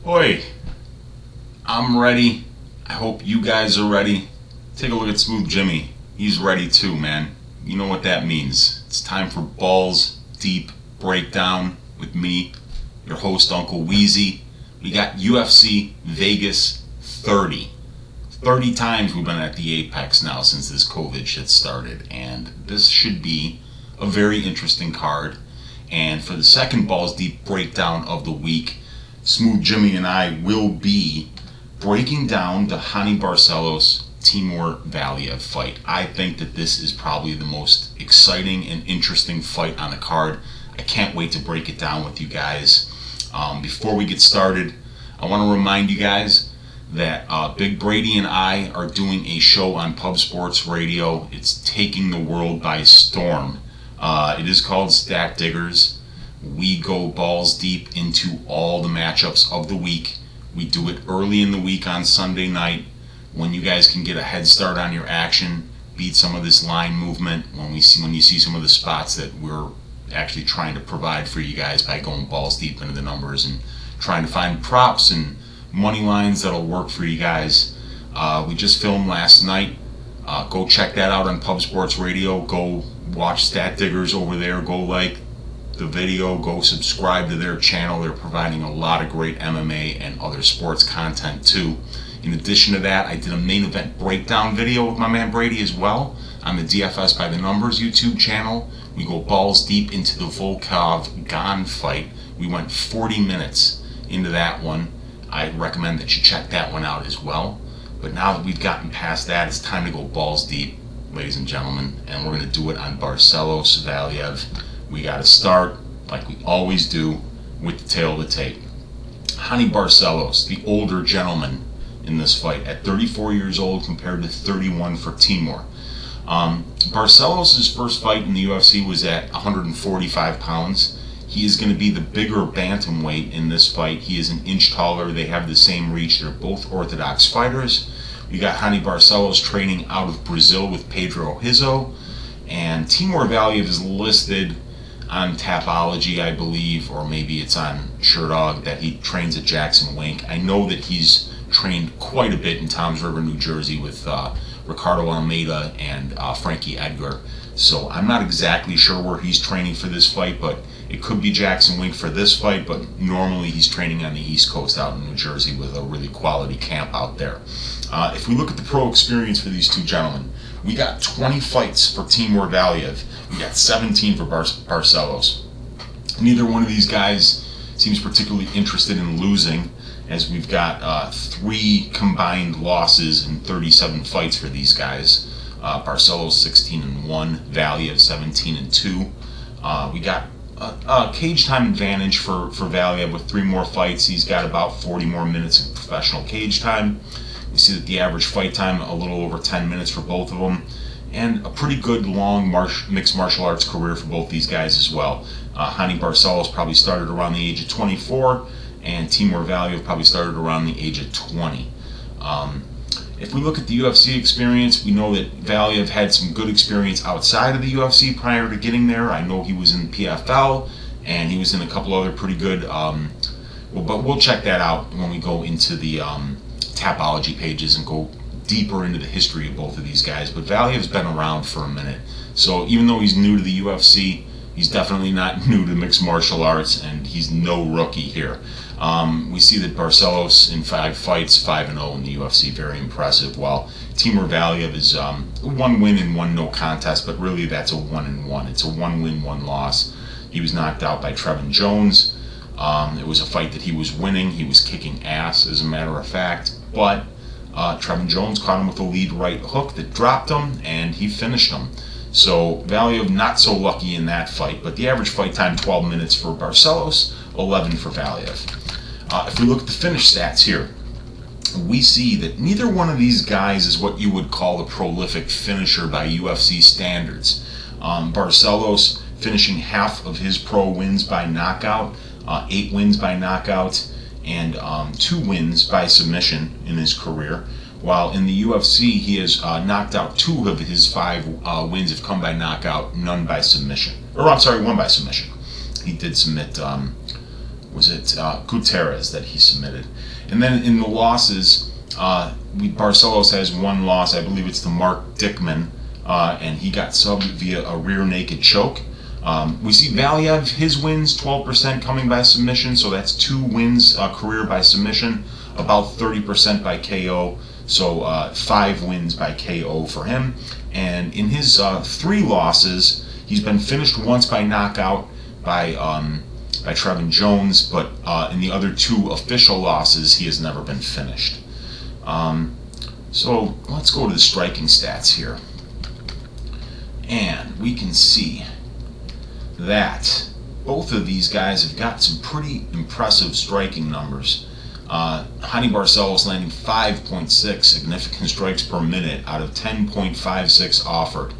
Oi, I'm ready. I hope you guys are ready. Take a look at Smooth Jimmy. He's ready too, man. You know what that means. It's time for Balls Deep Breakdown with me, your host, Uncle Weezy. We got UFC Vegas 30. 30 times we've been at the Apex now since this COVID shit started, and this should be a very interesting card. And for the second Balls Deep Breakdown of the week, Smooth Jimmy and I will be breaking down the Barcelos Timur Valiev fight. I think that this is probably the most exciting and interesting fight on the card. I can't wait to break it down with you guys. Before we get started, I want to remind you guys that Big Brady and I are doing a show on Pub Sports Radio. It's taking the world by storm. It is called Stat Diggers. We go balls deep into all the matchups of the week. We do it early in the week on Sunday night when you guys can get a head start on your action, beat some of this line movement, when you see some of the spots that we're actually trying to provide for you guys by going balls deep into the numbers and trying to find props and money lines that'll work for you guys. We just filmed last night. Go check that out on Pub Sports Radio. Go watch Stat Diggers over there. Go like the video. Go subscribe to their channel. They're providing a lot of great MMA and other sports content too. In addition to that, I did a main event breakdown video with my man Brady as well on the DFS by the Numbers YouTube channel. We go balls deep into the Volkov-Gane fight. We went 40 minutes into that one. I recommend that you check that one out as well. But now that we've gotten past that, it's time to go balls deep, ladies and gentlemen, and we're going to do it on Barcelos Valiev. We got to start, like we always do, with the tail of the tape. Barcelos, the older gentleman in this fight, at 34 years old compared to 31 for Timur. Barcelos' first fight in the UFC was at 145 pounds. He is going to be the bigger bantamweight in this fight. He is an inch taller. They have the same reach. They're both orthodox fighters. We got Barcelos training out of Brazil with Pedro Rizzo. And Timur Valiev is listed on Tapology, I believe, or maybe it's on Sherdog, that he trains at Jackson Wink. I know that he's trained quite a bit in Toms River, New Jersey with Ricardo Almeida and Frankie Edgar. So I'm not exactly sure where he's training for this fight, but it could be Jackson Wink for this fight, but normally he's training on the East Coast out in New Jersey with a really quality camp out there. If we look at the pro experience for these two gentlemen, we got 20 fights for Timur Valiev. We got 17 for Barcelos. Neither one of these guys seems particularly interested in losing, as we've got 3 combined losses in 37 fights for these guys. Barcelos 16-1, Valiev 17-2. We got a cage time advantage for Valiev with 3 more fights. He's got about 40 more minutes of professional cage time. We see that the average fight time a little over 10 minutes for both of them, and a pretty good long mixed martial arts career for both these guys as well. Barcelos probably started around the age of 24, and Timur Valiev probably started around the age of 20. If we look at the UFC experience, we know that Valiev had some good experience outside of the UFC prior to getting there. I know he was in PFL, and he was in a couple other pretty good, but we'll check that out when we go into the Tapology pages and go deeper into the history of both of these guys. But Valiev's been around for a minute, so even though he's new to the UFC, he's definitely not new to mixed martial arts, and he's no rookie here. We see that Barcelos in 5 fights, 5-0 in the UFC, very impressive, while Timur Valiev is 1 win and 1 no contest, but really that's a 1-1. It's a 1 win, 1 loss. He was knocked out by Trevin Jones. It was a fight that he was winning. He was kicking ass, as a matter of fact, but Trevin Jones caught him with a lead right hook that dropped him, and he finished him. So Valiev not so lucky in that fight, but the average fight time 12 minutes for Barcelos, 11 for Valiev. If we look at the finish stats here, we see that neither one of these guys is what you would call a prolific finisher by UFC standards. Barcelos finishing half of his pro wins by knockout, 8 wins by knockout, and 2 wins by submission in his career. While in the UFC, he has knocked out 2 of his 5 wins have come by knockout, none by submission. Or I'm sorry, 1 by submission. He did submit was it Gutierrez that he submitted. And then in the losses, Barcelos has one loss. I believe it's to Mark Dickman, and he got subbed via a rear naked choke. We see Valiev, his wins, 12% coming by submission, so that's 2 wins career by submission, about 30% by KO, so 5 wins by KO for him. And in his 3 losses, he's been finished once by knockout by Trevin Jones, but in the other 2 official losses, he has never been finished. So let's go to the striking stats here. And we can see that both of these guys have got some pretty impressive striking numbers. Raoni Barcelos landing 5.6 significant strikes per minute out of 10.56 offered.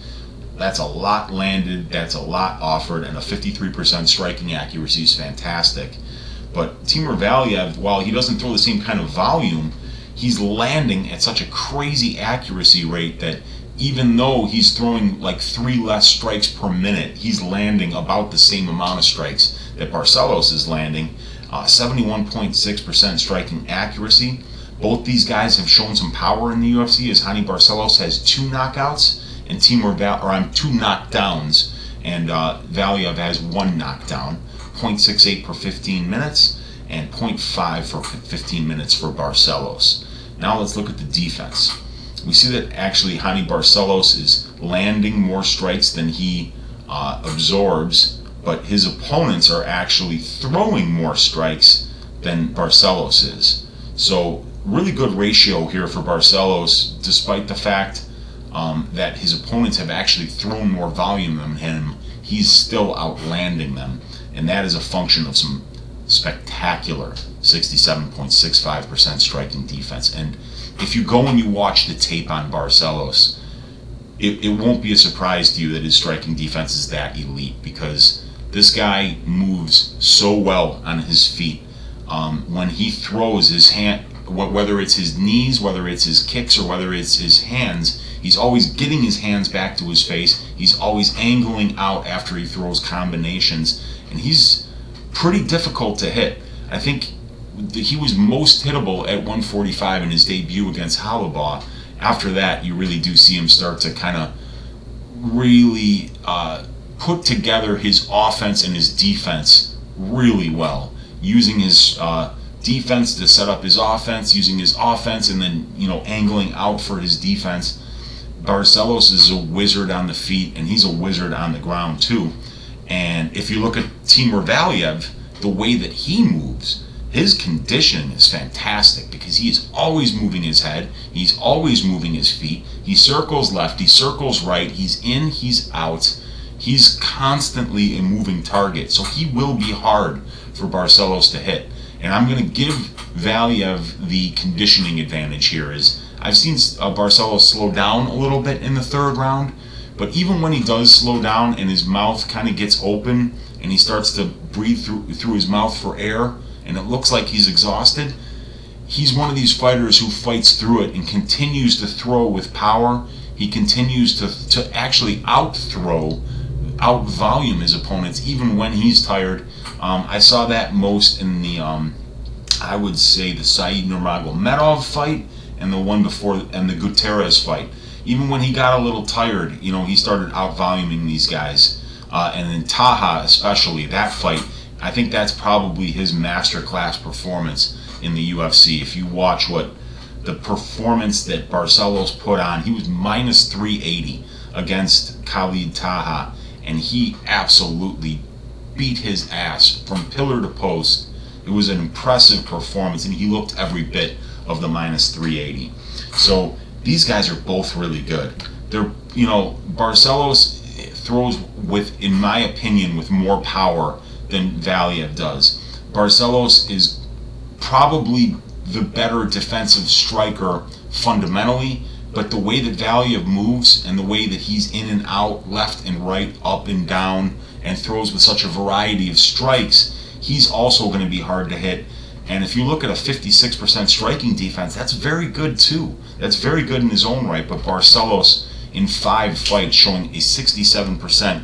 That's a lot landed, that's a lot offered, and a 53% striking accuracy is fantastic. But Timur Valiev, while he doesn't throw the same kind of volume, he's landing at such a crazy accuracy rate that even though he's throwing like 3 less strikes per minute, he's landing about the same amount of strikes that Barcelos is landing. 71.6% striking accuracy. Both these guys have shown some power in the UFC, as Raoni Barcelos has 2 knockouts and 2 knockdowns, and Valiev has 1 knockdown. 0.68 per 15 minutes and 0.5 for 15 minutes for Barcelos. Now let's look at the defense. We see that actually Raoni Barcelos is landing more strikes than he absorbs, but his opponents are actually throwing more strikes than Barcelos is. So really good ratio here for Barcelos, despite the fact that his opponents have actually thrown more volume than him. He's still outlanding them, and that is a function of some spectacular 67.65% striking defense. And if you go and you watch the tape on Barcelos, it won't be a surprise to you that his striking defense is that elite, because this guy moves so well on his feet. When he throws his hand, whether it's his knees, whether it's his kicks, or whether it's his hands, he's always getting his hands back to his face. He's always angling out after he throws combinations, and he's pretty difficult to hit. I think he was most hittable at 145 in his debut against Halabaugh. After that, you really do see him start to kind of really put together his offense and his defense really well, using his defense to set up his offense, using his offense and then angling out for his defense. Barcelos is a wizard on the feet, and he's a wizard on the ground too. And if you look at Timur Valiev, the way that he moves, his conditioning is fantastic, because he is always moving his head, he's always moving his feet, he circles left, he circles right, he's in, he's out, he's constantly a moving target, so he will be hard for Barcelos to hit. And I'm going to give Valiev the conditioning advantage here. Is I've seen Barcelos slow down a little bit in the 3rd round, but even when he does slow down and his mouth kind of gets open and he starts to breathe through his mouth for air, and it looks like he's exhausted, he's one of these fighters who fights through it and continues to throw with power. He continues to actually out-volume his opponents even when he's tired. I saw that most in the, I would say, the Said Nurmagomedov fight and the one before, and the Gutierrez fight. Even when he got a little tired, he started out-voluming these guys. And in Taha especially, that fight, I think that's probably his masterclass performance in the UFC. If you watch what the performance that Barcelos put on, he was minus 380 against Khalid Taha, and he absolutely beat his ass from pillar to post. It was an impressive performance, and he looked every bit of the minus 380. So these guys are both really good. They're, Barcelos throws with, in my opinion, with more power than Valiev does. Barcelos is probably the better defensive striker fundamentally, but the way that Valiev moves and the way that he's in and out, left and right, up and down, and throws with such a variety of strikes, he's also going to be hard to hit. And if you look at a 56% striking defense, that's very good too. That's very good in his own right, but Barcelos in 5 fights showing a 67%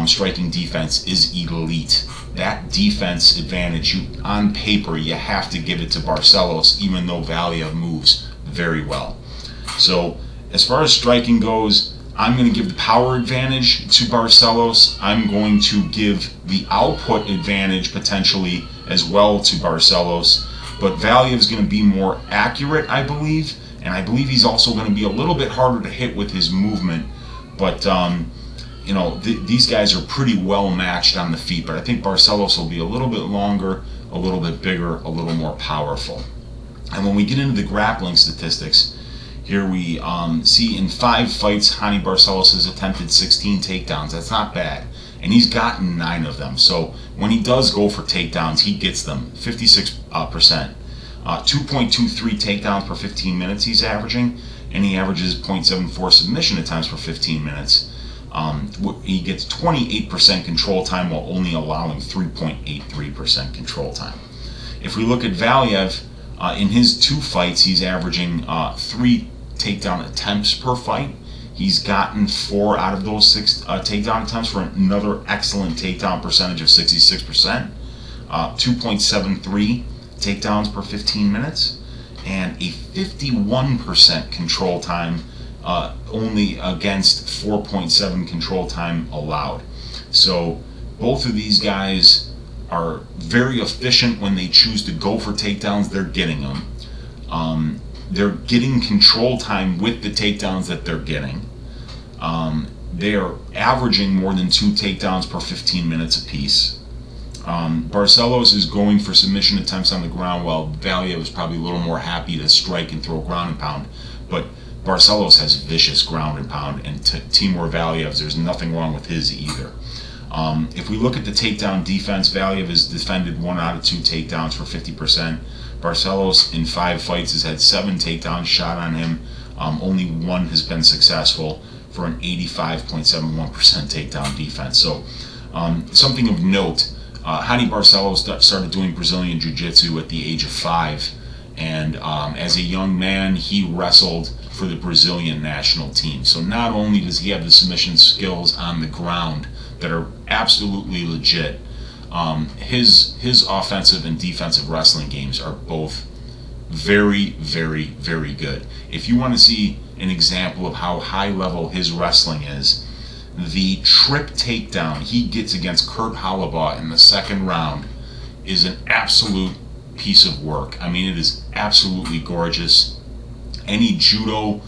striking defense is elite. that defense advantage, on paper, you have to give it to Barcelos, even though Valiev moves very well. So as far as striking goes, I'm going to give the power advantage to Barcelos. I'm going to give the output advantage potentially as well to Barcelos. But Valiev is going to be more accurate, I believe. And I believe he's also going to be a little bit harder to hit with his movement. But, these guys are pretty well matched on the feet. But I think Barcelos will be a little bit longer, a little bit bigger, a little more powerful. And when we get into the grappling statistics, here we see in 5 fights, Raoni Barcelos has attempted 16 takedowns. That's not bad. And he's gotten 9 of them. So when he does go for takedowns, he gets them 56%. 2.23 takedowns per 15 minutes he's averaging. And he averages 0.74 submission attempts per 15 minutes. He gets 28% control time while only allowing 3.83% control time. If we look at Valiev, in his 2 fights, he's averaging 3 takedown attempts per fight. He's gotten 4 out of those 6 takedown attempts for another excellent takedown percentage of 66%. 2.73 takedowns per 15 minutes, and a 51% control time, only against 4.7 control time allowed. So both of these guys are very efficient when they choose to go for takedowns. They're getting them. They're getting control time with the takedowns that they're getting. They are averaging more than 2 takedowns per 15 minutes apiece. Barcelos is going for submission attempts on the ground, while Valiev is probably a little more happy to strike and throw ground and pound. But Barcelos has vicious ground and pound, and Timur Valiev's, there's nothing wrong with his either. If we look at the takedown defense, Valiev has defended 1 out of 2 takedowns for 50%. Barcelos in 5 fights has had 7 takedowns shot on him. Only 1 has been successful for an 85.71% takedown defense. So something of note, Raoni Barcelos started doing Brazilian Jiu-Jitsu at the age of 5. And as a young man, he wrestled for the Brazilian national team. So not only does he have the submission skills on the ground that are absolutely legit, his offensive and defensive wrestling games are both very, very, very good. If you want to see an example of how high level his wrestling is, the trip takedown he gets against Kurt Halabaugh in the 2nd round is an absolute piece of work. I mean, it is absolutely gorgeous. Any judo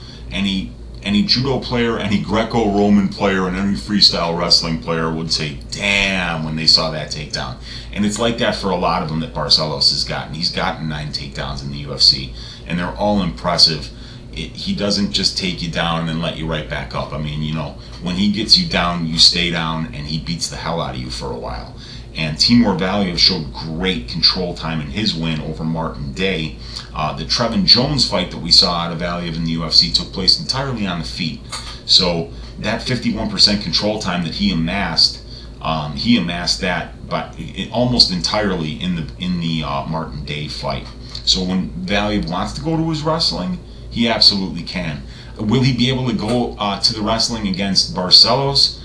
player, any Greco-Roman player, and any freestyle wrestling player would say, damn, when they saw that takedown. And it's like that for a lot of them that Barcelos has gotten. He's gotten 9 takedowns in the UFC, and they're all impressive. He doesn't just take you down and then let you right back up. I mean, when he gets you down, you stay down, and he beats the hell out of you for a while. And Timur Valiev showed great control time in his win over Martin Day. The Trevin Jones fight that we saw out of Valiev in the UFC took place entirely on the feet. So that 51% control time that he amassed that but almost entirely in the Martin Day fight. So when Valiev wants to go to his wrestling, he absolutely can. Will he be able to go to the wrestling against Barcelos?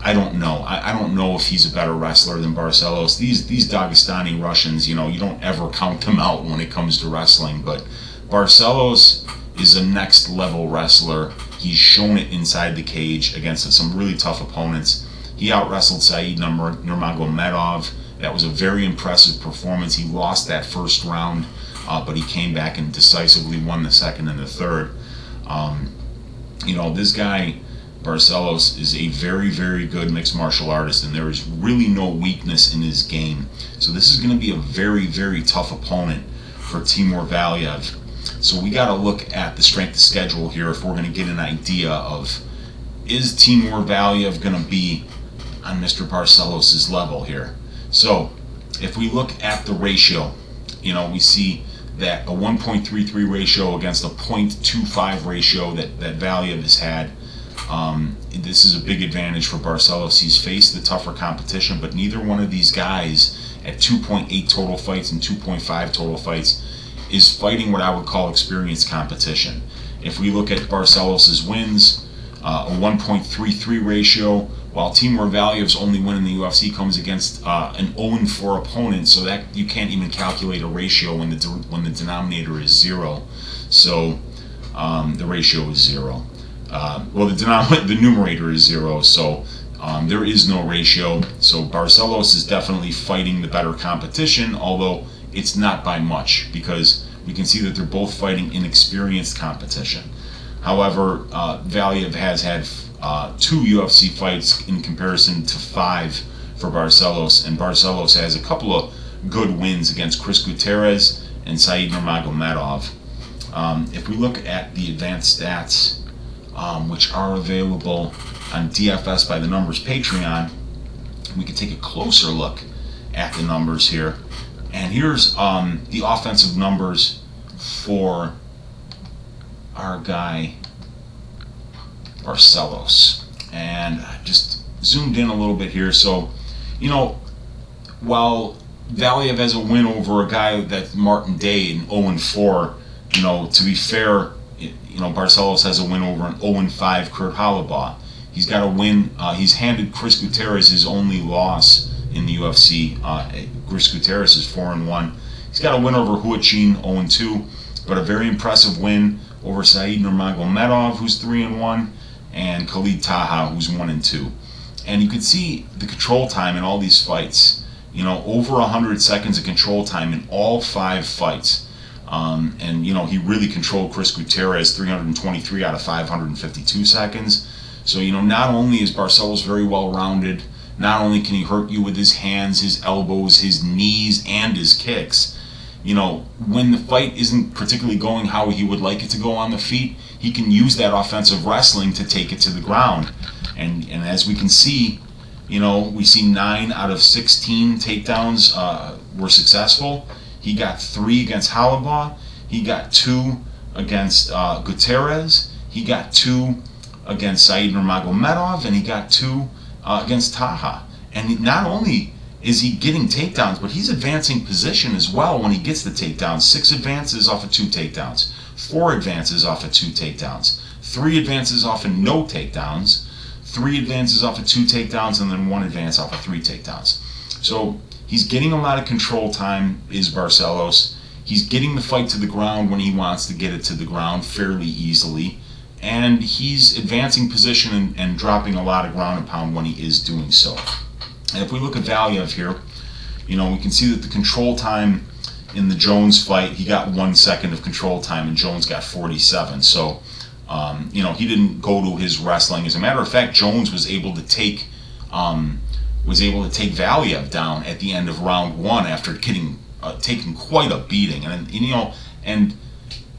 I don't know. I don't know if he's a better wrestler than Barcelos. These Dagestani Russians, you don't ever count them out when it comes to wrestling. But Barcelos is a next level wrestler. He's shown it inside the cage against some really tough opponents. He out-wrestled Said Nurmagomedov. That was a very impressive performance. He lost that 1st round, but he came back and decisively won the 2nd and the 3rd. This guy, Barcelos, is a very, very good mixed martial artist, and there is really no weakness in his game. So this is going to be a very, very tough opponent for Timur Valiev. So we got to look at the strength of schedule here if we're going to get an idea of, is Timur Valiev going to be on Mr. Barcelos' level here? So if we look at the ratio, we see that a 1.33 ratio against a 0.25 ratio that Valiev has had. This is a big advantage for Barcelos. He's faced the tougher competition, but neither one of these guys at 2.8 total fights and 2.5 total fights is fighting what I would call experienced competition. If we look at Barcelos' wins, a 1.33 ratio, while Timur Valiev's only win in the UFC comes against an 0-4 opponent, so that you can't even calculate a ratio when the denominator is 0. So the ratio is 0. Well, the numerator is 0, so there is no ratio. So Barcelos is definitely fighting the better competition, although it's not by much, because we can see that they're both fighting inexperienced competition. However, Valiev has had 2 UFC fights in comparison to 5 for Barcelos, and Barcelos has a couple of good wins against Chris Gutierrez and Said Nurmagomedov. If we look at the advanced stats, which are available on DFS by the Numbers Patreon, we can take a closer look at the numbers here. And here's the offensive numbers for our guy Barcelos. And I just zoomed in a little bit here. So, while Valiev has a win over a guy that's Martin Day in 0-4, to be fair, Barcelos has a win over an 0-5 Kurt Halabaugh. He's got a win. He's handed Chris Gutierrez his only loss in the UFC. Chris Gutierrez is 4-1. He's got a win over Huachin, 0-2, but a very impressive win over Said Nurmagomedov, who's 3-1, and Khalid Taha, who's 1-2. And you can see the control time in all these fights. Over 100 seconds of control time in all 5 fights. And he really controlled Chris Gutierrez 323 out of 552 seconds. So not only is Barcelos very well rounded, not only can he hurt you with his hands, his elbows, his knees, and his kicks. When the fight isn't particularly going how he would like it to go on the feet, he can use that offensive wrestling to take it to the ground. And as we can see, we see 9 out of 16 takedowns were successful. He got 3 against Halabaugh. He got 2 against Gutierrez. He got 2 against Said Nurmagomedov, and he got 2 against Taha. And not only is he getting takedowns, but he's advancing position as well when he gets the takedowns. 6 advances off of 2 takedowns, 4 advances off of 2 takedowns, 3 advances off of no takedowns, 3 advances off of 2 takedowns, and then 1 advance off of 3 takedowns. So he's getting a lot of control time, is Barcelos. He's getting the fight to the ground when he wants to get it to the ground fairly easily. And he's advancing position and dropping a lot of ground and pound when he is doing so. And if we look at Valiev here, we can see that the control time in the Jones fight, he got 1 second of control time, and Jones got 47. So, he didn't go to his wrestling. As a matter of fact, Jones was able to take Valiev down at the end of round 1 after taking quite a beating. And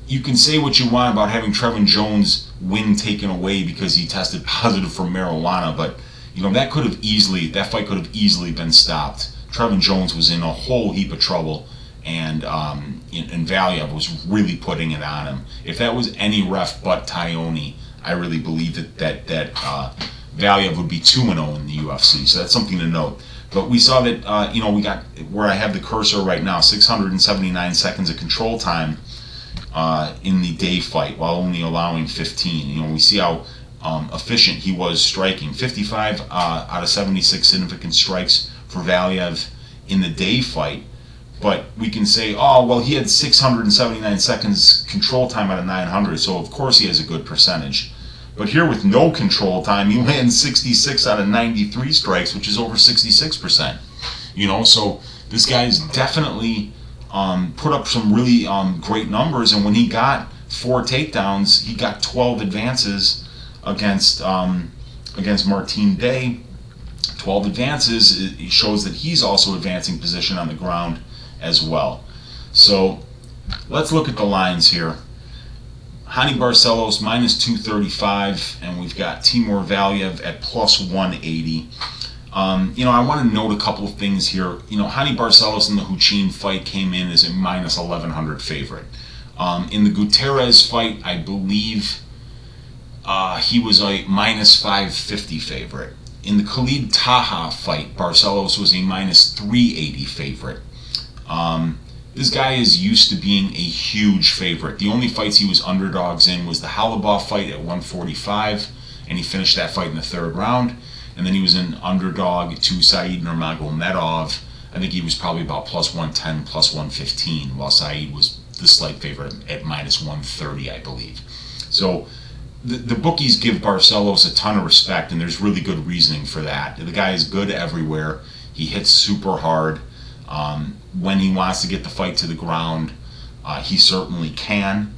you can say what you want about having Trevin Jones' win taken away because he tested positive for marijuana, but that fight could have easily been stopped. Trevin Jones was in a whole heap of trouble, and Valiev was really putting it on him. If that was any ref but Raoni, I really believe that Valiev would be 2-0 in the UFC. So that's something to note. But we saw that we got where I have the cursor right now, 679 seconds of control time in the day fight, while only allowing 15. We see how efficient he was striking. 55 out of 76 significant strikes for Valiev in the day fight. But we can say, he had 679 seconds control time out of 900, so of course he has a good percentage. But here with no control time, he lands 66 out of 93 strikes, which is over 66%. So this guy's definitely put up some really great numbers, and when he got 4 takedowns, he got 12 advances against Martin Day. 12 advances, it shows that he's also advancing position on the ground as well. So let's look at the lines here. Hani Barcelos minus 235, and we've got Timur Valiev at plus 180. I want to note a couple of things here. Hani Barcelos in the Huachin fight came in as a minus 1100 favorite. In the Gutierrez fight, I believe he was a minus 550 favorite. In the Khalid Taha fight, Barcelos was a minus 380 favorite. This guy is used to being a huge favorite. The only fights he was underdogs in was the Halabaugh fight at 145, and he finished that fight in the 3rd round. and then he was an underdog to Said Nurmagomedov. I think he was probably about plus 110, plus 115, while Said was the slight favorite at minus 130, I believe. So the bookies give Barcelos a ton of respect, and there's really good reasoning for that. The guy is good everywhere. He hits super hard. When he wants to get the fight to the ground, he certainly can.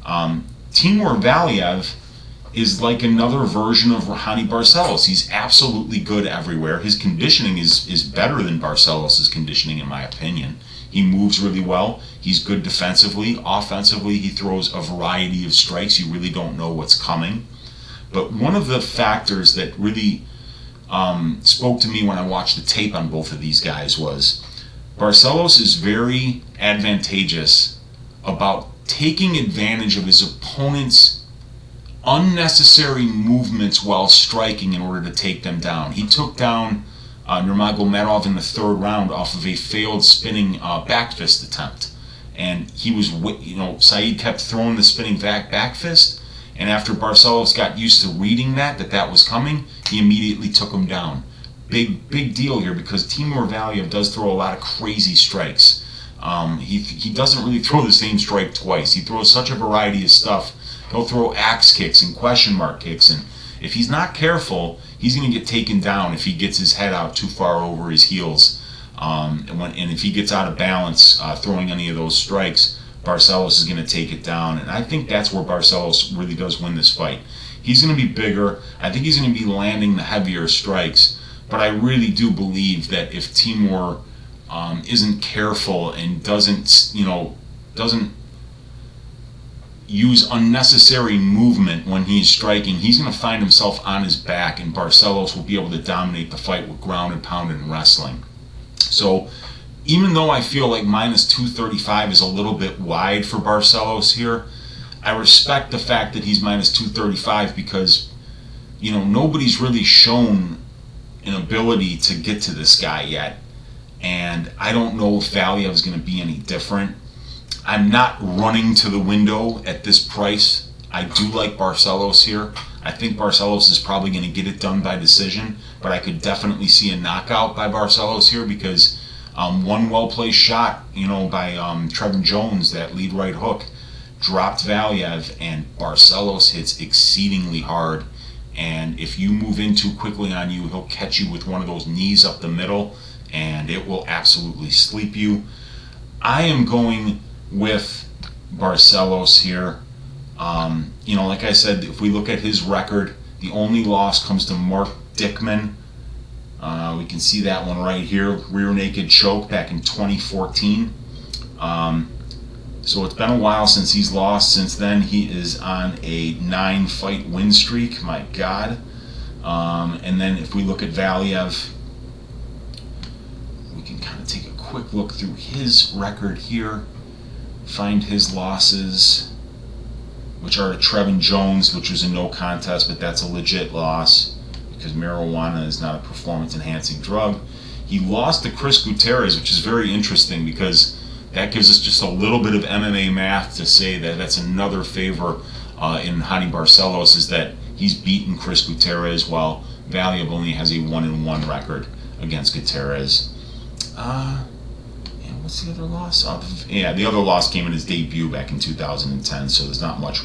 Timur Valiev is like another version of Raoni Barcelos. He's absolutely good everywhere. His conditioning is better than Barcelos' conditioning, in my opinion. He moves really well. He's good defensively. Offensively, he throws a variety of strikes. You really don't know what's coming. But one of the factors that really spoke to me when I watched the tape on both of these guys was Barcelos is very advantageous about taking advantage of his opponent's unnecessary movements while striking in order to take them down. He took down Nurmagomedov in the third round off of a failed spinning back fist attempt. And he was, Said kept throwing the spinning back fist, and after Barcelos got used to reading that was coming, he immediately took him down. Big deal here, because Timur Valiev does throw a lot of crazy strikes. He doesn't really throw the same strike twice. He throws such a variety of stuff. He'll throw axe kicks and question mark kicks, and if he's not careful, he's going to get taken down if he gets his head out too far over his heels. And if he gets out of balance throwing any of those strikes, Barcelos is going to take it down. And I think that's where Barcelos really does win this fight. He's going to be bigger. I think he's going to be landing the heavier strikes. But I really do believe that if Timur isn't careful and doesn't use unnecessary movement when he's striking, he's going to find himself on his back, and Barcelos will be able to dominate the fight with ground and pound and wrestling. So even though I feel like minus 235 is a little bit wide for Barcelos here, I respect the fact that he's minus 235 because, nobody's really shown an ability to get to this guy yet. And I don't know if Valiev is going to be any different. I'm not running to the window at this price. I do like Barcelos here. I think Barcelos is probably going to get it done by decision, but I could definitely see a knockout by Barcelos here because one well-placed shot, by Trevin Jones, that lead right hook, dropped Valiev, and Barcelos hits exceedingly hard. And if you move in too quickly on you, he'll catch you with one of those knees up the middle, and it will absolutely sleep you. I am going with Barcelos here. Like I said, if we look at his record, the only loss comes to Mark Dickman. We can see that one right here, rear naked choke back in 2014. So it's been a while since he's lost. Since then, he is on a 9-fight win streak. My God. And then if we look at Valiev, we can kind of take a quick look through his record here. Find his losses, which are to Trevin Jones, which was a no contest, but that's a legit loss because marijuana is not a performance-enhancing drug. He lost to Chris Gutierrez, which is very interesting because that gives us just a little bit of MMA math to say that that's another favor in Raoni Barcelos, is that he's beaten Chris Gutierrez while Valiev only has a 1-1 record against Gutierrez. What's the other loss? The other loss came in his debut back in 2010, so there's not much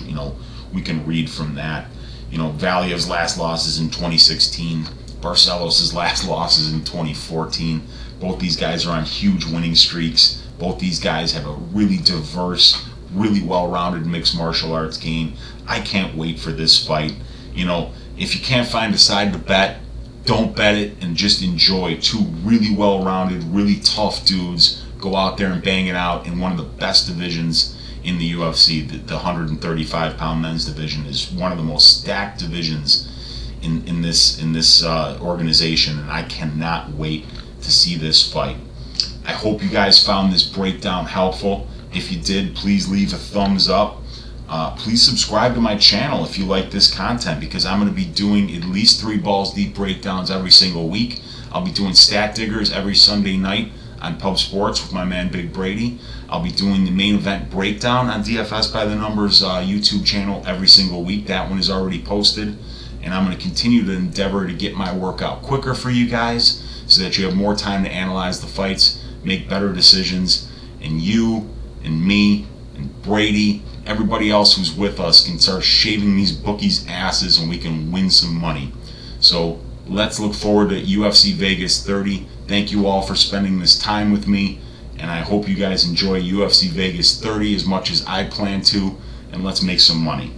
we can read from that. Valiev's last loss is in 2016. Barcelos' last loss is in 2014. Both these guys are on huge winning streaks. Both these guys have a really diverse, really well-rounded mixed martial arts game. I can't wait for this fight. If you can't find a side to bet, don't bet it and just enjoy two really well-rounded, really tough dudes go out there and bang it out in one of the best divisions in the UFC. The 135-pound men's division is one of the most stacked divisions in this organization, and I cannot wait to see this fight. I hope you guys found this breakdown helpful. If you did, please leave a thumbs up. Please subscribe to my channel if you like this content, because I'm going to be doing at least 3 balls deep breakdowns every single week. I'll be doing stat diggers every Sunday night on Pub Sports with my man Big Brady. I'll be doing the main event breakdown on DFS by the Numbers YouTube channel every single week. That one is already posted. and I'm going to continue to endeavor to get my workout quicker for you guys so that you have more time to analyze the fights, make better decisions, and you and me and Brady, everybody else who's with us can start shaving these bookies' asses and we can win some money. So let's look forward to UFC Vegas 30. Thank you all for spending this time with me, and I hope you guys enjoy UFC Vegas 30 as much as I plan to, and let's make some money.